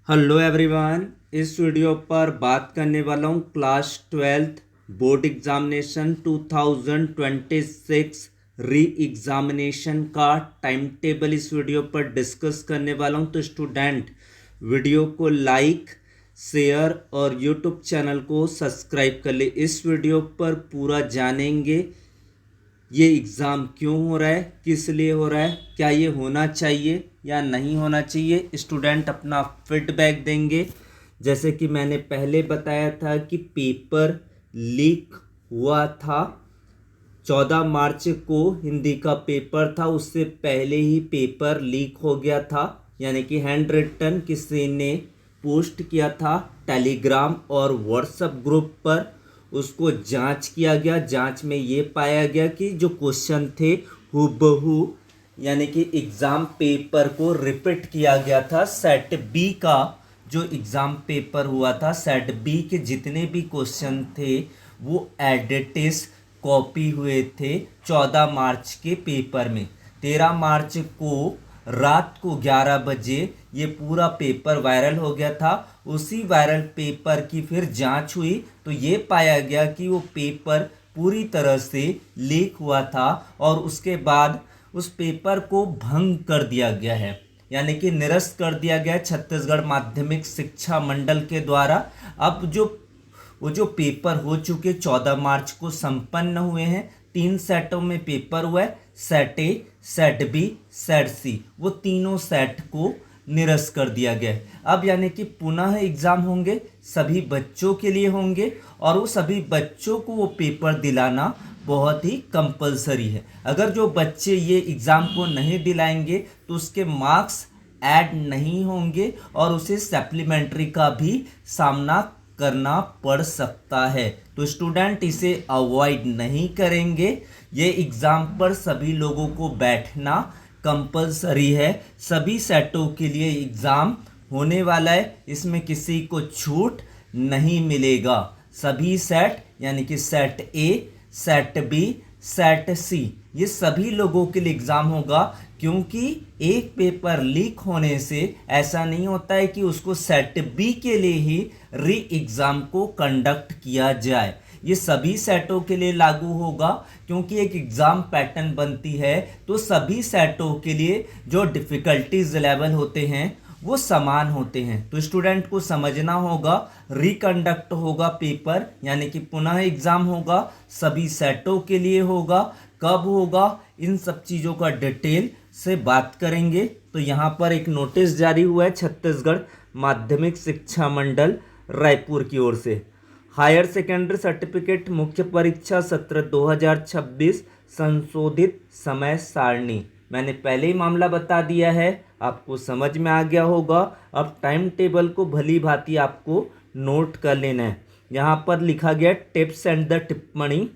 Hello everyone. इस video पर बात करने वाला हूँ class 12th board examination 2026 re examination का टाइम टेबल इस वीडियो पर डिस्कस करने वाला हूँ। तो स्टूडेंट वीडियो को लाइक शेयर और यूट्यूब चैनल को सब्सक्राइब कर ले। इस वीडियो पर पूरा जानेंगे ये एग्ज़ाम क्यों हो रहा है, किस लिए हो रहा है, क्या ये होना चाहिए या नहीं होना चाहिए। स्टूडेंट अपना फीडबैक देंगे। जैसे कि मैंने पहले बताया था कि पेपर लीक हुआ था 14 मार्च को, हिंदी का पेपर था, उससे पहले ही पेपर लीक हो गया था। यानी कि हैंड रिटन किसी ने पोस्ट किया था टेलीग्राम और व्हाट्सएप ग्रुप पर, उसको जांच किया गया। जांच में ये पाया गया कि जो क्वेश्चन थे हूबहू यानी कि एग्ज़ाम पेपर को रिपीट किया गया था। सेट बी का जो एग्ज़ाम पेपर हुआ था, सेट बी के जितने भी क्वेश्चन थे वो एडिटिस कॉपी हुए थे 14 मार्च के पेपर में। 13 मार्च को रात को 11 बजे ये पूरा पेपर वायरल हो गया था। उसी वायरल पेपर की फिर जांच हुई तो ये पाया गया कि वो पेपर पूरी तरह से लीक हुआ था और उसके बाद उस पेपर को भंग कर दिया गया है, यानी कि निरस्त कर दिया गया छत्तीसगढ़ माध्यमिक शिक्षा मंडल के द्वारा। अब जो पेपर हो चुके 14 मार्च को संपन्न हुए हैं, 3 सेटों में पेपर हुआ है, set A, set B, set C, वो तीनों सेट को निरस्त कर दिया गया है। अब यानी कि पुनः एग्जाम होंगे, सभी बच्चों के लिए होंगे और वो सभी बच्चों को वो पेपर दिलाना बहुत ही कंपलसरी है। अगर जो बच्चे ये एग्ज़ाम को नहीं दिलाएंगे तो उसके मार्क्स ऐड नहीं होंगे और उसे सप्लीमेंट्री का भी सामना करना पड़ सकता है। तो स्टूडेंट इसे अवॉइड नहीं करेंगे। ये एग्ज़ाम पर सभी लोगों को बैठना कंपलसरी है। सभी सेटों के लिए एग्ज़ाम होने वाला है, इसमें किसी को छूट नहीं मिलेगा। सभी सेट यानी कि set A, set B, set C, ये सभी लोगों के लिए एग्ज़ाम होगा। क्योंकि एक पेपर लीक होने से ऐसा नहीं होता है कि उसको सेट बी के लिए ही री एग्ज़ाम को कंडक्ट किया जाए। ये सभी सेटों के लिए लागू होगा क्योंकि एक एग्ज़ाम पैटर्न बनती है तो सभी सेटों के लिए जो डिफ़िकल्टीज लेवल होते हैं वो समान होते हैं। तो स्टूडेंट को समझना होगा, रिकंडक्ट होगा पेपर यानी कि पुनः एग्ज़ाम होगा, सभी सेटों के लिए होगा। कब होगा, इन सब चीज़ों का डिटेल से बात करेंगे। तो यहाँ पर एक नोटिस जारी हुआ है छत्तीसगढ़ माध्यमिक शिक्षा मंडल रायपुर की ओर से। हायर सेकेंडरी सर्टिफिकेट मुख्य परीक्षा सत्र 2026 संशोधित समय सारणी। मैंने पहले ही मामला बता दिया है, आपको समझ में आ गया होगा। अब टाइम टेबल को भली भांति आपको नोट कर लेना है। यहाँ पर लिखा गया टिप्स एंड द टिप्पणी।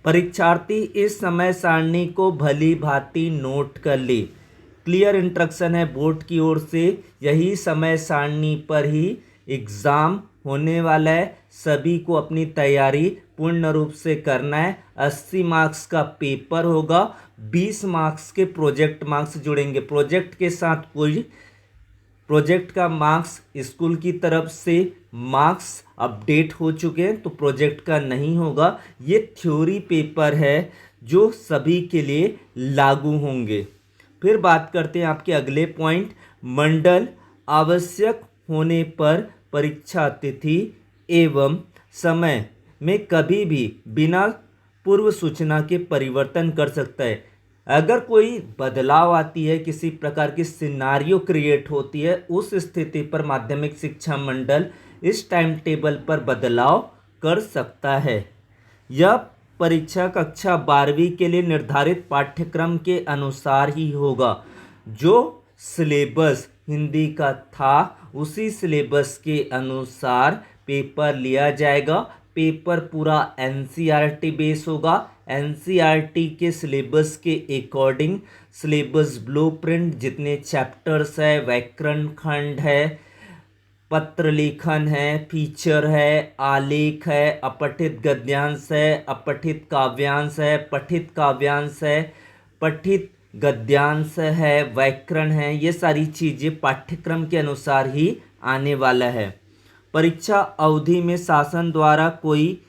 परीक्षार्थी इस समय सारणी को भली भांति नोट कर ले। क्लियर इंस्ट्रक्शन है बोर्ड की ओर से, यही समय सारणी पर ही एग्ज़ाम होने वाला है। सभी को अपनी तैयारी पूर्ण रूप से करना है। 80 मार्क्स का पेपर होगा, 20 मार्क्स के प्रोजेक्ट मार्क्स जुड़ेंगे। प्रोजेक्ट के साथ कोई प्रोजेक्ट का मार्क्स स्कूल की तरफ से मार्क्स अपडेट हो चुके हैं तो प्रोजेक्ट का नहीं होगा। ये थ्योरी पेपर है जो सभी के लिए लागू होंगे। फिर बात करते हैं आपके अगले पॉइंट, मंडल आवश्यक होने पर परीक्षा तिथि एवं समय में कभी भी बिना पूर्व सूचना के परिवर्तन कर सकता है। अगर कोई बदलाव आती है, किसी प्रकार की सिनारियो क्रिएट होती है, उस स्थिति पर माध्यमिक शिक्षा मंडल इस टाइम टेबल पर बदलाव कर सकता है। यह परीक्षा कक्षा 12वीं के लिए निर्धारित पाठ्यक्रम के अनुसार ही होगा। जो सिलेबस हिंदी का था उसी सिलेबस के अनुसार पेपर लिया जाएगा। पेपर पूरा एनसीईआरटी बेस होगा। एनसीईआरटी के सिलेबस के अकॉर्डिंग सिलेबस ब्लूप्रिंट, जितने चैप्टर्स है, व्याकरण खंड है, पत्र लेखन है, फीचर है, आलेख है, अपठित गद्यांश है, अपठित काव्यांश है, पठित काव्यांश है, पठित गद्यांश है, व्याकरण है, ये सारी चीज़ें पाठ्यक्रम के अनुसार ही आने वाला है। परीक्षा अवधि में शासन द्वारा कोई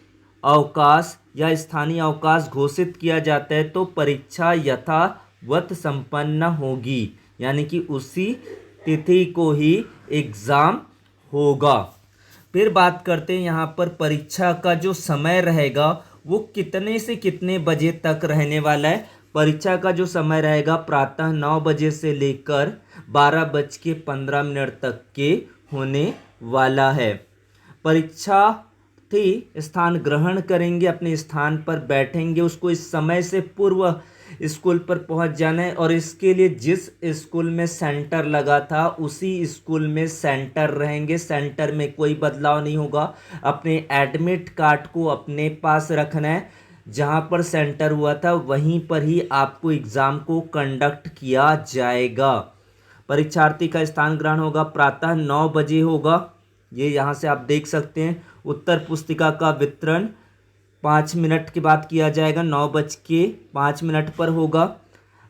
अवकाश या स्थानीय अवकाश घोषित किया जाता है तो परीक्षा यथावत संपन्न होगी, यानी कि उसी तिथि को ही एग्ज़ाम होगा। फिर बात करते हैं यहाँ पर परीक्षा का जो समय रहेगा वो कितने से कितने बजे तक रहने वाला है। परीक्षा का जो समय रहेगा प्रातः 9 बजे से लेकर 12:15 तक के होने वाला है। परीक्षार्थी स्थान ग्रहण करेंगे, अपने स्थान पर बैठेंगे, उसको इस समय से पूर्व स्कूल पर पहुंच जाना है और इसके लिए जिस स्कूल में सेंटर लगा था उसी स्कूल में सेंटर रहेंगे। सेंटर में कोई बदलाव नहीं होगा। अपने एडमिट कार्ड को अपने पास रखना है, जहां पर सेंटर हुआ था वहीं पर ही आपको एग्ज़ाम को कंडक्ट किया जाएगा। परीक्षार्थी का स्थान ग्रहण होगा प्रातः 9 बजे होगा, ये यहाँ से आप देख सकते हैं। उत्तर पुस्तिका का वितरण 5 मिनट के बाद किया जाएगा, 9:05 पर होगा।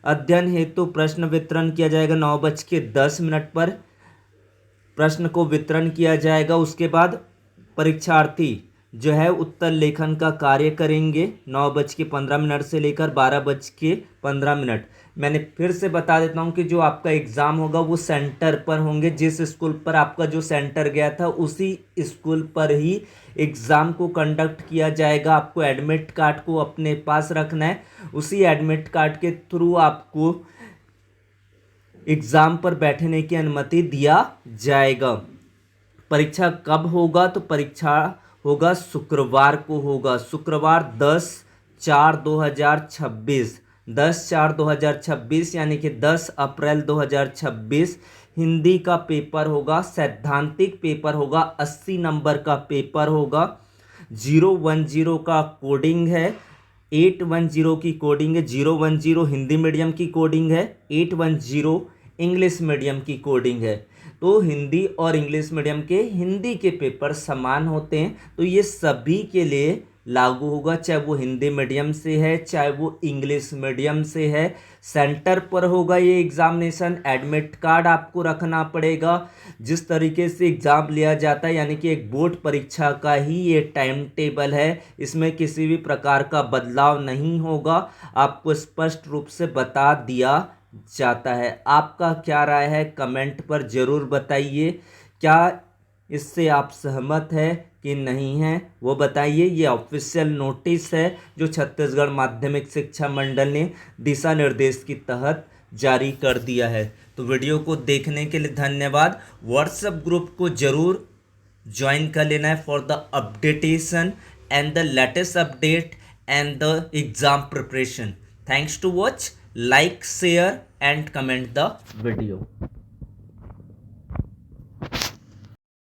अध्ययन हेतु प्रश्न वितरण किया जाएगा 9:10 पर प्रश्न को वितरण किया जाएगा। उसके बाद परीक्षार्थी जो है उत्तर लेखन का कार्य करेंगे 9:15 से लेकर 12:15। मैंने फिर से बता देता हूँ कि जो आपका एग्ज़ाम होगा वो सेंटर पर होंगे। जिस स्कूल पर आपका जो सेंटर गया था उसी स्कूल पर ही एग्ज़ाम को कंडक्ट किया जाएगा। आपको एडमिट कार्ड को अपने पास रखना है, उसी एडमिट कार्ड के थ्रू आपको एग्ज़ाम पर बैठने की अनुमति दिया जाएगा। परीक्षा कब होगा? तो परीक्षा होगा शुक्रवार को होगा, शुक्रवार 10/4/2026, 10/4/2026 यानी कि 10 अप्रैल 2026 हिंदी का पेपर होगा। सैद्धांतिक पेपर होगा, 80 नंबर का पेपर होगा। 010 का कोडिंग है, 810 की कोडिंग है। 010 हिंदी मीडियम की कोडिंग है, 810 इंग्लिश मीडियम की कोडिंग है। तो हिंदी और इंग्लिश मीडियम के हिंदी के पेपर समान होते हैं, तो ये सभी के लिए लागू होगा, चाहे वो हिंदी मीडियम से है चाहे वो इंग्लिश मीडियम से है। सेंटर पर होगा ये एग्जामिनेशन। एडमिट कार्ड आपको रखना पड़ेगा। जिस तरीके से एग्ज़ाम लिया जाता है यानी कि एक बोर्ड परीक्षा का ही ये टाइम टेबल है, इसमें किसी भी प्रकार का बदलाव नहीं होगा, आपको स्पष्ट रूप से बता दिया जाता है। आपका क्या राय है कमेंट पर ज़रूर बताइए। क्या इससे आप सहमत है कि नहीं है वो बताइए। ये ऑफिशियल नोटिस है जो छत्तीसगढ़ माध्यमिक शिक्षा मंडल ने दिशा निर्देश के तहत जारी कर दिया है। तो वीडियो को देखने के लिए धन्यवाद। व्हाट्सएप ग्रुप को ज़रूर ज्वाइन कर लेना है for the updatation and the latest update and the exam preparation. Thanks to watch, like, share and comment the video.